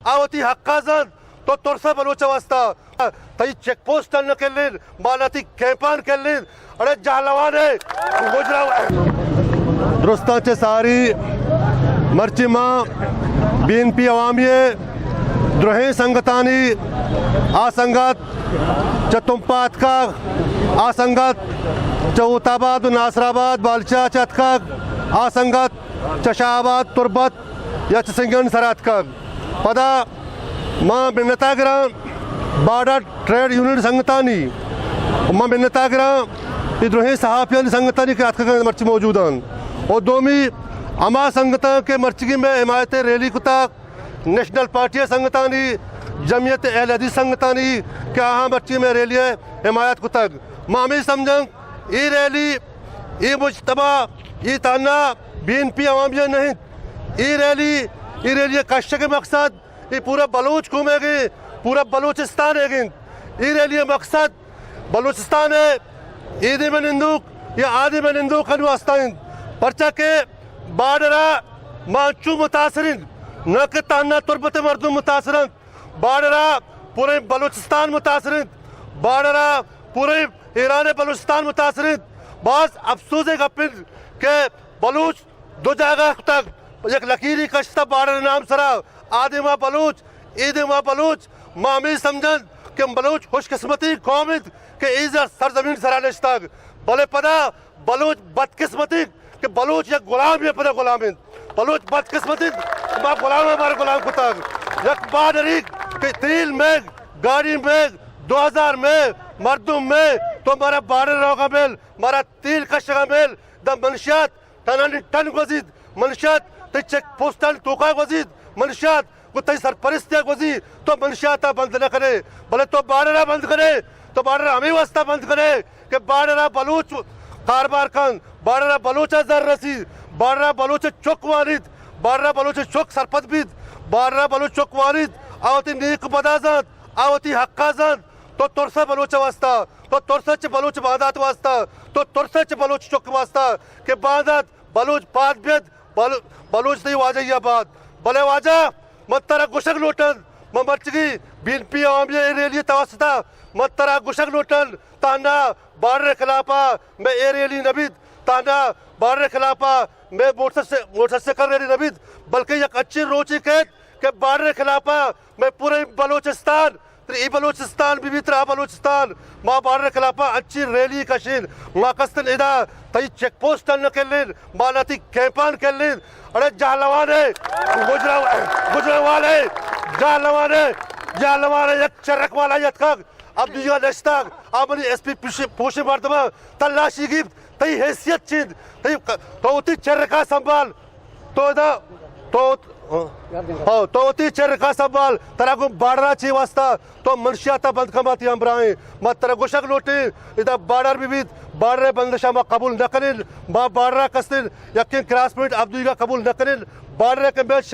आवती हक्काजन तो तोरसा बलोचा वाजता तई चेकपोस्ट केल्लीन मानाती कॅम्पान केल्लीन अरे जालवाने दुरुस्तांचे सारी मर्चिमा BNP अवामिये द्रोही संगतानी आ संगत चतुंपात का आ संगत चौताबाद नासराबाद बालचा चतका आ संगत चशाबाद तुर्बत या चंगन सरात का पदा मां बिन्नतागरा बाड़ा ट्रेड यूनियन संगतानी मां बिन्नतागरा द्रोही सहाफियान संगतानी के अतका मर्ची मौजूद हैं और दोमी अमा संगता के मर्चगी में हिमायत रैली कुता नेशनल पार्टी संगतानी जमियत अहल हदीस संगतानी के अहम मर्ची में रैली हिमायत कुतक मामी समझंग ये रैली ये मुजतबा ये ताना BNP अवामिया नहीं ये रैली कश्य के मकसद ये पूरा बलूच घूमेगी पूरा बलूचिस्तान है ये रैली मकसद बलूचिस्तान है ईदी में निंदुक या आदि में निंदुक वास्ताइन पर्चा के बाडरा मांचू मुतासरिन न के ताना तुर्बत मर्दू मुतासरन बाडरा पूरे बलूचिस्तान मुतासरिन बाडरा पूरे ईरान बलूचिस्तान मुतासरिन बस अफसोस है गपिन के बलूच दो जगह तक एक लकीरी कश्ता बाडर नाम सरा आदिमा बलूच ईदिमा बलूच मामी समझन के बलूच खुशकिस्मती कौम के इज़्ज़त सरजमीन सरानिश तक भले पदा बलूच बदकिस्मती के बलूच या गुलाम या पदा गुलाम बलूच बदकिस्मती माँ गुलाम हमारे गुलाम को तक एक बादरीक के तील में गाड़ी में 2000 में मर्दुम में तो हमारा बारह रोगा मेल हमारा तील कशगा मेल द मनशियात टनानी टन वजीद मनशियात ते चेक पोस्टल टोका वजीद मनशियात को तई सरपरस्तिया वजीद तो मनशियात बंद न करे भले तो बारह बंद करे तो बारह हमें वास्ता बंद करे कि बारह बलूच कारोबार खान बारह बलूच जर रसीद बारह बलूच चौक वारिद बारह बलूच चौक सरपत बीद बारह बलूच चौक वारिद आवती नीक बदाजत आवती हक्काजत तो तोरसा बलूच वास्ता तो तोरसा बलूच बादात वास्ता तो तोरसा बलूच चौक वास्ता के बादात बलूच पाद बेद बलूच नहीं वाजा या बात भले वाजा मत तरा गुशक लोटन मर्चगी BNP अवामिया रैली तवस्ता मत तरा गुशक लोटन ताना बारह खिलाफा मैं ए रैली नबीद ताना बारह खिलाफा मैं मोटर से कर रैली नबीद बल्कि एक अच्छी रोची कहत के बारह खिलाफा मैं पूरे बलूचिस्तान ई बलूचिस्तान भी तरह बलूचिस्तान माँ बारह खिलाफा अच्छी रैली कशीन माँ कस्तन इदा तई चेक पोस्ट न केल्लीन मानाती कॅम्पान केल्लीन अरे जालवाने गुजरावाले जालवाने एक चरक वाला यतकग अब दुनिया नश्ताग आमनी SP पोषे मर्दमा तलाशी गिफ्ट तई हैसियत चीज तई तो उती चरका संभाल तो इदा तो उती चरका संभाल तरा को बाडरा ची वास्ता तो मनशियाता बंद खमाती हमराए मत तरा गोशक लोटे इदा बाडर भी बाडरे बंदशा मा कबूल न करिन मा बाडरा कस्तिन यकिन क्रॉस पॉइंट अब्दुल्ला कबूल न करिन बाडरे के मैच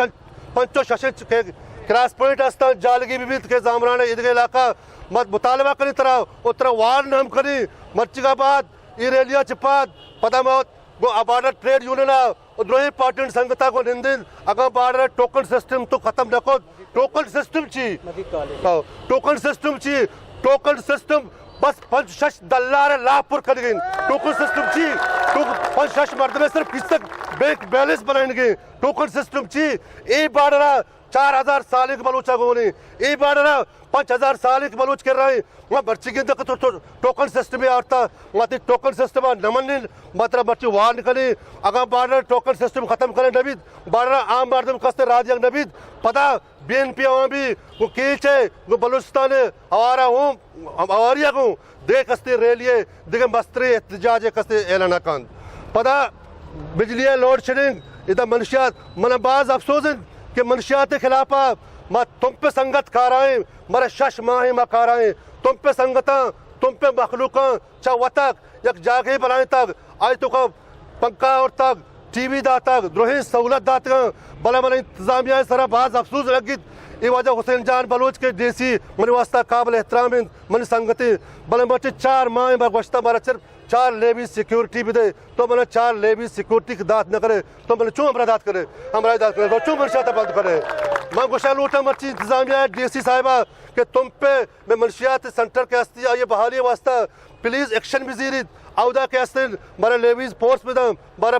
पंचो शशे के क्रॉस पॉइंट अस्ता जालगी भी के जामराने ईदगा इलाका मत मुतालबा करी तरह उतरा वार नाम करी मर्चिगाबाद इरेलिया चिपाद पता मत गो अबाडर ट्रेड यूनियन द्रोही पार्टी संगता को निंदिन अगर बाडर टोकन सिस्टम तो खत्म नको टोकन सिस्टम बस 5-6 दल्लार लाभपुर कर गए टोकन सिस्टम ची तो 5-6 मर्द में सिर्फ किस बैंक बैलेंस बनाएंगे टोकन सिस्टम ची ए बाडरा 4000 साल के बलूचा गोने ए बाडरा 5000 साल के बलूच कर रहे वहाँ बच्ची के तो टोकन सिस्टम आता वहाँ टोकन सिस्टम नमन मतलब बच्ची वार निकले अगर बाडर टोकन सिस्टम खत्म करे नबीद बाडरा आम मर्दम कस्ते राज नबीद पता BNP अवामी वो कीच है वो बलूचिस्तान हमारा हूँ हमारिया हूँ दे कस्ते रैलिये दिखे मस्त्री एहतजाज कस्ते ऐलान कान पता बिजली लोड शेडिंग इधर मनशियात मनबाज अफसोस के मनशियात के खिलाफा मैं तुम पे संगत खा रहे हैं मेरे शश माह मैं खा रहे हैं तुम पे संगता तुम पे मखलूका चावतक एक जागे बनाए तक आज तो का पंखा और तक TV दा तक द्रोही सहूलत दा तक भले मन इंतजामिया सरा बाज अफसोस लगित ये वजह हुसैन जान बलोच के देसी मन वास्ता काबिल एहतराम मन संगति भले बच्चे 4 माह में गश्ता मारा सिर्फ 4 लेवी सिक्योरिटी भी दे तो मैंने 4 लेवी सिक्योरिटी की दात न करे तो मैंने चूँ हमारा दात करे तो चूँ मनशा बंद करे मैं गुशा लूटा मर्ची इंतजामिया डीसी साहिबा कि तुम पे मैं मनशियात सेंटर के हस्ती ये बहाली वास्ता प्लीज एक्शन वजीर अवदा के हस्ते मारे लेवीज फोर्स में दम मारे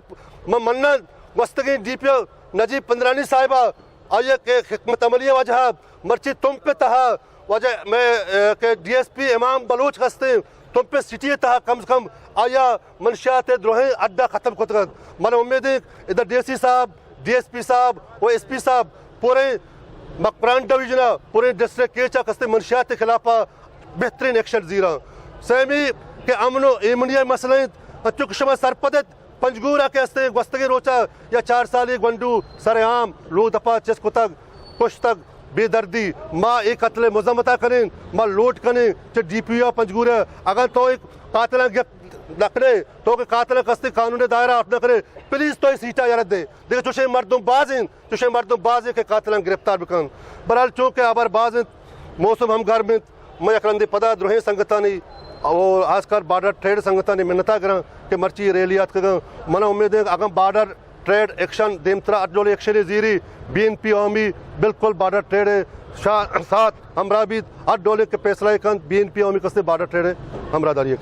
मन्ना वस्तगी डीपीओ नजीब पंद्रानी साहिबा आइए के हिकमत अमली वजह मर्ची तुम पे तहा वजह मैं के डीएसपी इमाम बलूच हस्ते तुम पे सिटी तहा कम से कम आया मनशियात द्रोहे अड्डा खत्म खुद मैंने उम्मीद है इधर डीसी साहब डीएसपी साहब और एसपी साहब पूरे मकरान डिवीजन पूरे डिस्ट्रिक्ट केचा कस्ते मनशियात के खिलाफ बेहतरीन एक्शन जीरा सेमी के अमनो एमनिया मसले चुक शमा सरपदत पंजगूरा के हस्ते वस्तगी रोचा या 4 साल गंडू सरेआम लो दफा चस को तक कुछ तक बेदर्दी माँ एक कत्ले मुजम्मता करें माँ लोट करें च डीपीओ पंजगूरा अगर तो एक कातला नकरे तो के कातला कस्ते कानून दायरा अपना करे प्लीज तो सीटा यार दे देखो चुशे मर्दों बाज के कातला गिरफ्तार बिकन बहरहाल चूँकि आबार बाज मौसम हम घर में मैं अकरंदे पदा द्रोहे संगता नहीं और आजकल बॉर्डर ट्रेड संगता ने मिन्नता करा कि मर्ची रैलियात कर मना उम्मीद है अगम बॉर्डर ट्रेड एक्शन देमतरा अजोले एक्शन जीरी BNP आमी बिल्कुल बॉर्डर ट्रेड है साथ हमरा भी अडोले के फैसला BNP आमी कस्ते बॉर्डर ट्रेड है हमरा दारी